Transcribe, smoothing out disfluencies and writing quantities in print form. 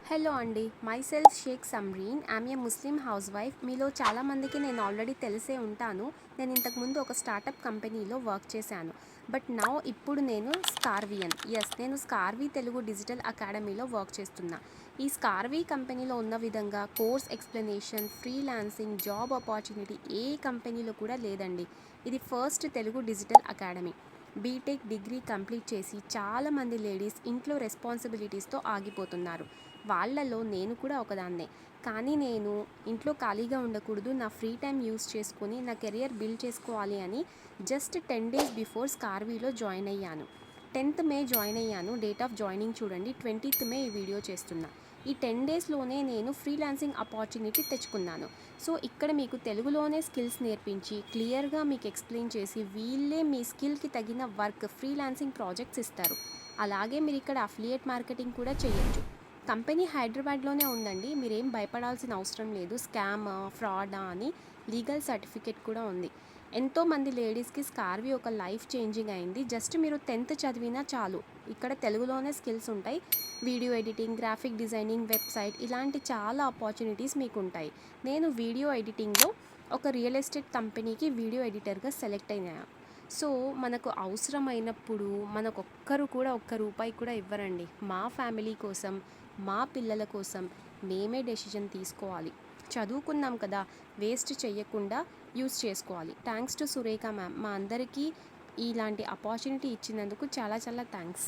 Hello అండి, myself Sheikh Samreen. I'm a Muslim housewife. మీలో చాలామందికి నేను ఆల్రెడీ తెలిసే ఉంటాను. నేను ఇంతకుముందు ఒక స్టార్టప్ కంపెనీలో వర్క్ చేశాను. బట్ ఇప్పుడు నేను నేను స్కార్వీ తెలుగు డిజిటల్ అకాడమీలో వర్క్ చేస్తున్నా. ఈ స్కార్వీ కంపెనీలో ఉన్న విధంగా course explanation, freelancing, job opportunity ఏ కంపెనీలో కూడా లేదండి. ఇది first Telugu digital academy. BTech degree complete చేసి చాలామంది లేడీస్ ఇంట్లో రెస్పాన్సిబిలిటీస్తో ఆగిపోతున్నారు. వాళ్ళలో నేను కూడా ఒకదాన్నే. కానీ నేను ఇంట్లో ఖాళీగా ఉండకూడదు, నా ఫ్రీ టైం యూస్ చేసుకొని నా కెరియర్ బిల్డ్ చేసుకోవాలి అని జస్ట్ 10 days బిఫోర్ స్కార్వీలో జాయిన్ అయ్యాను. 10th May జాయిన్ అయ్యాను. డేట్ ఆఫ్ జాయినింగ్ చూడండి, 20th May ఈ వీడియో చేస్తున్నా. ఈ 10 daysలోనే నేను ఫ్రీలాన్సింగ్ ఆపర్చునిటీ తెచ్చుకున్నాను. సో ఇక్కడ మీకు తెలుగులోనే స్కిల్స్ నేర్పించి క్లియర్గా మీకు ఎక్స్ప్లెయిన్ చేసి వీళ్ళే మీ స్కిల్కి తగిన వర్క్ ఫ్రీలాన్సింగ్ ప్రాజెక్ట్స్ ఇస్తారు. అలాగే మీరు ఇక్కడ అఫిలియేట్ మార్కెటింగ్ కూడా చేయొచ్చు. కంపెనీ హైదరాబాద్లోనే ఉందండి. మీరేం భయపడాల్సిన అవసరం లేదు. స్కామ్, ఫ్రాడా అని లీగల్ సర్టిఫికేట్ కూడా ఉంది. ఎంతోమంది లేడీస్కి స్కార్వీ ఒక లైఫ్ చేంజింగ్ అయింది. జస్ట్ మీరు 10th చదివినా చాలు. ఇక్కడ తెలుగులోనే స్కిల్స్ ఉంటాయి. Video editing, graphic designing, website ఇలాంటి చాలా ఆపర్చునిటీస్ మీకు ఉంటాయి. నేను వీడియో ఎడిటింగ్లో ఒక రియల్ ఎస్టేట్ కంపెనీకి వీడియో ఎడిటర్గా సెలెక్ట్ అయినా. సో మనకు అవసరమైనప్పుడు మనకొక్కరు కూడా ఒక్క రూపాయి కూడా ఇవ్వరండి. మా ఫ్యామిలీ కోసం, మా పిల్లల కోసం మేమే డెసిషన్ తీసుకోవాలి. చదువుకున్నాం కదా, వేస్ట్ చెయ్యకుండా యూస్ చేసుకోవాలి. థ్యాంక్స్ టు సురేఖ మ్యామ్, మా అందరికీ ఇలాంటి ఆపర్చునిటీ ఇచ్చినందుకు చాలా చాలా థ్యాంక్స్.